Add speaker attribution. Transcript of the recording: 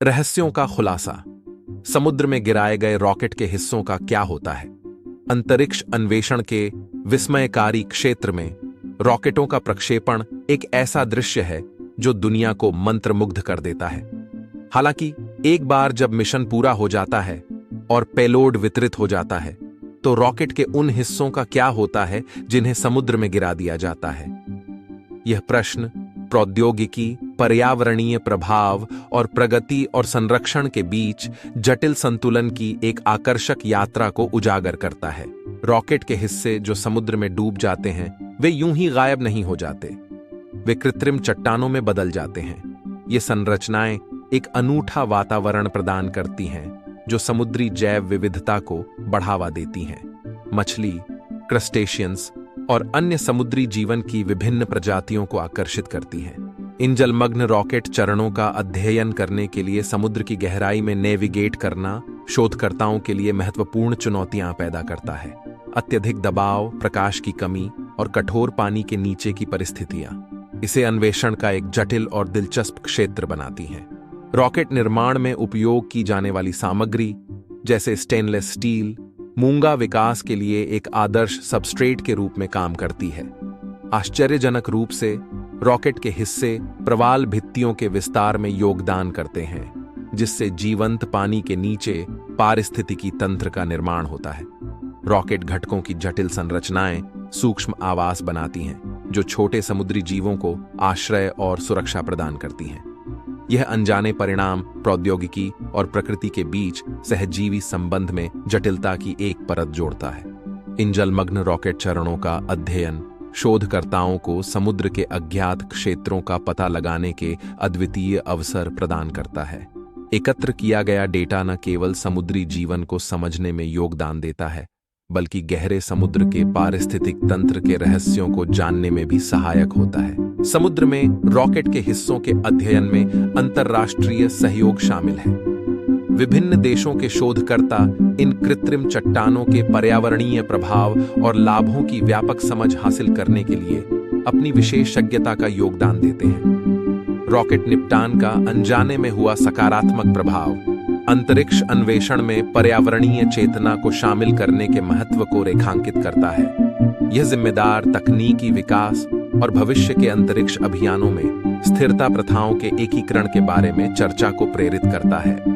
Speaker 1: रहस्यों का खुलासा। समुद्र में गिराए गए रॉकेट के हिस्सों का क्या होता है? अंतरिक्ष अन्वेषण के विस्मयकारी क्षेत्र में रॉकेटों का प्रक्षेपण एक ऐसा दृश्य है जो दुनिया को मंत्रमुग्ध कर देता है। हालांकि एक बार जब मिशन पूरा हो जाता है और पेलोड वितरित हो जाता है, तो रॉकेट के उन हिस्सों का क्या होता है जिन्हें समुद्र में गिरा दिया जाता है? यह प्रश्न प्रौद्योगिकी, पर्यावरणीय प्रभाव और प्रगति और संरक्षण के बीच जटिल संतुलन की एक आकर्षक यात्रा को उजागर करता है। रॉकेट के हिस्से जो समुद्र में डूब जाते हैं, वे यूं ही गायब नहीं हो जाते। वे कृत्रिम चट्टानों में बदल जाते हैं। ये संरचनाएं एक अनूठा वातावरण प्रदान करती हैं जो समुद्री जैव विविधता को बढ़ावा देती हैं। मछली, क्रस्टेशियंस और अन्य समुद्री जीवन की विभिन्न प्रजातियों को आकर्षित करती हैं। इन जलमग्न रॉकेट चरणों का अध्ययन करने के लिए समुद्र की गहराई में नेविगेट करना शोधकर्ताओं के लिए महत्वपूर्ण चुनौतियां पैदा करता है। अत्यधिक दबाव, प्रकाश की कमी और कठोर पानी के नीचे की परिस्थितियां इसे अन्वेषण का एक जटिल और दिलचस्प क्षेत्र बनाती हैं। रॉकेट निर्माण में उपयोग की जाने वाली सामग्री जैसे स्टेनलेस स्टील मूंगा विकास के लिए एक आदर्श सबस्ट्रेट के रूप में काम करती है। आश्चर्यजनक रूप से रॉकेट के हिस्से प्रवाल भित्तियों के विस्तार में योगदान करते हैं, जिससे जीवंत पानी के नीचे पारिस्थितिकी तंत्र का निर्माण होता है। रॉकेट घटकों की जटिल संरचनाएं सूक्ष्म आवास बनाती हैं, जो छोटे समुद्री जीवों को आश्रय और सुरक्षा प्रदान करती हैं। यह अनजाने परिणाम प्रौद्योगिकी और प्रकृति के बीच सहजीवी संबंध में जटिलता की एक परत जोड़ता है। इन जलमग्न रॉकेट चरणों का अध्ययन शोधकर्ताओं को समुद्र के अज्ञात क्षेत्रों का पता लगाने के अद्वितीय अवसर प्रदान करता है। एकत्र किया गया डेटा न केवल समुद्री जीवन को समझने में योगदान देता है, बल्कि गहरे समुद्र के पारिस्थितिक तंत्र के रहस्यों को जानने में भी सहायक होता है। समुद्र में रॉकेट के हिस्सों के अध्ययन में अंतर्राष्ट्रीय सहयोग शामिल है। विभिन्न देशों के शोधकर्ता इन कृत्रिम चट्टानों के पर्यावरणीय प्रभाव और लाभों की व्यापक समझ हासिल करने के लिए अपनी विशेषज्ञता का योगदान देते हैं। रॉकेट निपटान का अनजाने में हुआ सकारात्मक प्रभाव अंतरिक्ष अन्वेषण में पर्यावरणीय चेतना को शामिल करने के महत्व को रेखांकित करता है। यह जिम्मेदार तकनीकी विकास और भविष्य के अंतरिक्ष अभियानों में स्थिरता प्रथाओं के एकीकरण के बारे में चर्चा को प्रेरित करता है।